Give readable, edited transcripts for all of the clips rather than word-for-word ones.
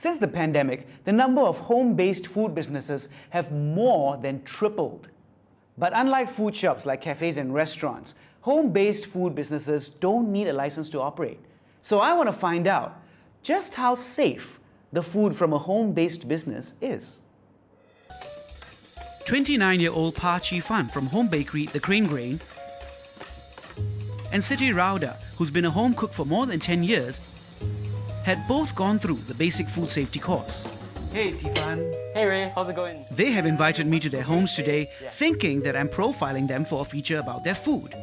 Since the pandemic, the number of home-based food businesses have more than tripled. But unlike food shops like cafes and restaurants, home-based food businesses don't need a license to operate. So I want to find out just how safe the food from a home-based business is. 29-year-old Pa Chi Fan from home bakery The Crane Grain and Siti Rauda, who's been a home cook for more than 10 years, had both gone through the basic food safety course. Hey, Tifan. Hey, Ray. How's it going? They have invited me to their homes today, thinking that I'm profiling them for a feature about their food.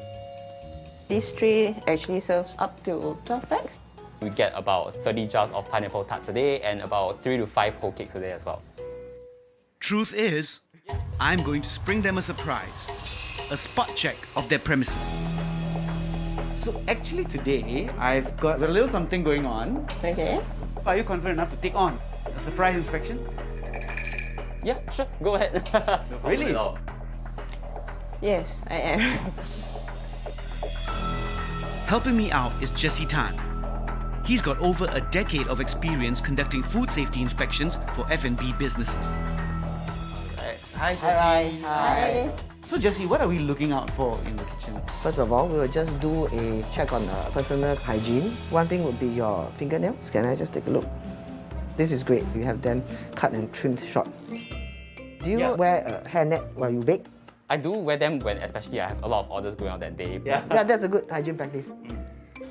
This tray actually serves up to 12 packs. We get about 30 jars of pineapple tarts a day and about 3 to 5 whole cakes a day as well. Truth is, I'm going to spring them a surprise. A spot check of their premises. So actually today, I've got a little something going on. Okay. Are you confident enough to take on a surprise inspection? Yeah, sure. Go ahead. Really? Yes, I am. Helping me out is Jesse Tan. He's got over a decade of experience conducting food safety inspections for F&B businesses. Hi, Jesse. Hi. So Jesse, what are we looking out for in the kitchen? First of all, we will just do a check on personal hygiene. One thing would be your fingernails. Can I just take a look? This is great. You have them cut and trimmed short. Do you wear a hairnet while you bake? I do wear them when especially I have a lot of orders going on that day. Yeah. Yeah, that's a good hygiene practice.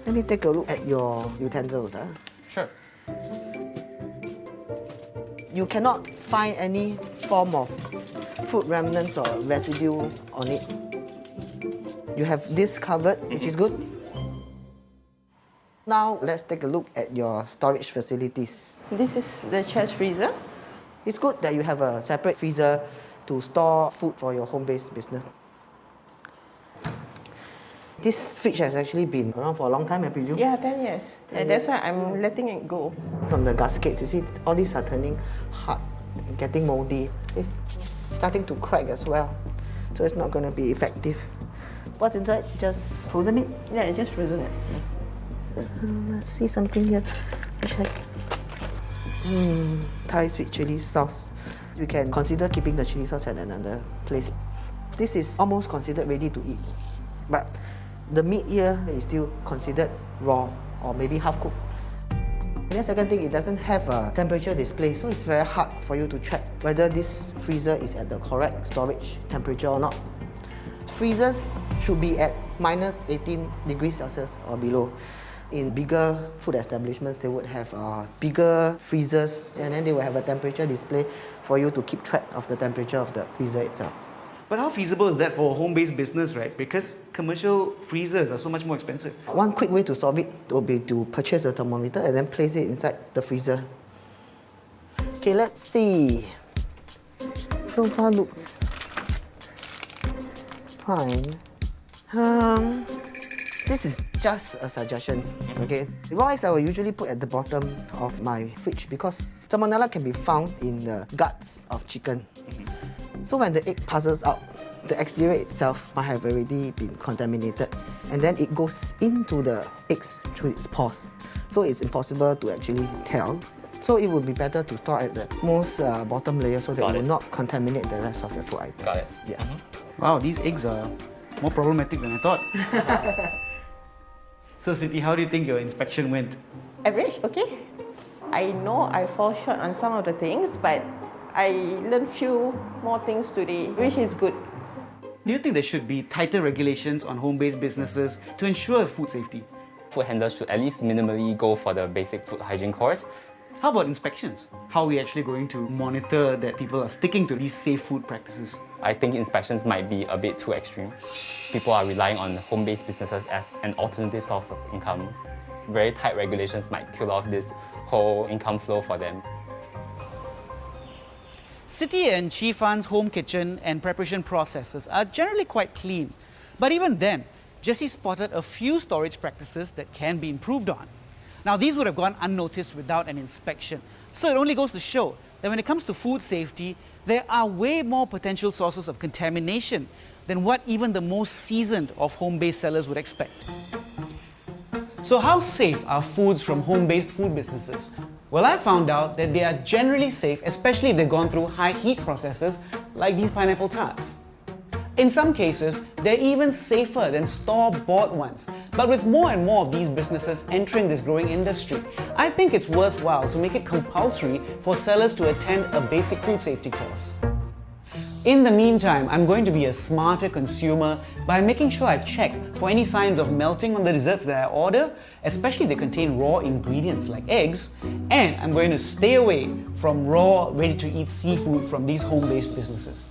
Let me take a look at your utensils. Sure. You cannot find any form of food remnants or residue on it. You have this covered, which is good. Now, let's take a look at your storage facilities. This is the chest freezer. It's good that you have a separate freezer to store food for your home-based business. This fridge has actually been around for a long time, I presume? Yeah, 10 years. And that's why I'm letting it go. From the gaskets, you see, all these are turning hard, getting moldy. Starting to crack as well. So it's not going to be effective. What's inside? Just frozen meat? Yeah, it's just frozen. Let's see something here. Thai sweet chili sauce. You can consider keeping the chili sauce at another place. This is almost considered ready to eat. But the meat here is still considered raw or maybe half cooked. And the second thing, it doesn't have a temperature display, so it's very hard for you to check whether this freezer is at the correct storage temperature or not. Freezers should be at minus 18 degrees Celsius or below. In bigger food establishments, they would have bigger freezers, and then they will have a temperature display for you to keep track of the temperature of the freezer itself. But how feasible is that for a home-based business, right? Because commercial freezers are so much more expensive. One quick way to solve it would be to purchase a thermometer and then place it inside the freezer. Okay, let's see. So far looks fine. This is just a suggestion, okay? Raw eggs I will usually put at the bottom of my fridge because salmonella can be found in the guts of chicken. So when the egg passes out, the exterior itself might have already been contaminated, and then it goes into the eggs through its pores. So it's impossible to actually tell. So it would be better to store at the most bottom layer so that it will not contaminate the rest of your food items. Got it. Yeah. Wow, these eggs are more problematic than I thought. So Siti, how do you think your inspection went? Average, okay. I know I fall short on some of the things, but I learned few more things today, which is good. Do you think there should be tighter regulations on home-based businesses to ensure food safety? Food handlers should at least minimally go for the basic food hygiene course. How about inspections? How are we actually going to monitor that people are sticking to these safe food practices? I think inspections might be a bit too extreme. People are relying on home-based businesses as an alternative source of income. Very tight regulations might kill off this whole income flow for them. Siti and Chi Fan's home kitchen and preparation processes are generally quite clean. But even then, Jesse spotted a few storage practices that can be improved on. Now, these would have gone unnoticed without an inspection. So it only goes to show that when it comes to food safety, there are way more potential sources of contamination than what even the most seasoned of home-based sellers would expect. So how safe are foods from home-based food businesses? Well, I found out that they are generally safe, especially if they've gone through high heat processes like these pineapple tarts. In some cases, they're even safer than store-bought ones. But with more and more of these businesses entering this growing industry, I think it's worthwhile to make it compulsory for sellers to attend a basic food safety course. In the meantime, I'm going to be a smarter consumer by making sure I check for any signs of melting on the desserts that I order, especially if they contain raw ingredients like eggs, and I'm going to stay away from raw, ready-to-eat seafood from these home-based businesses.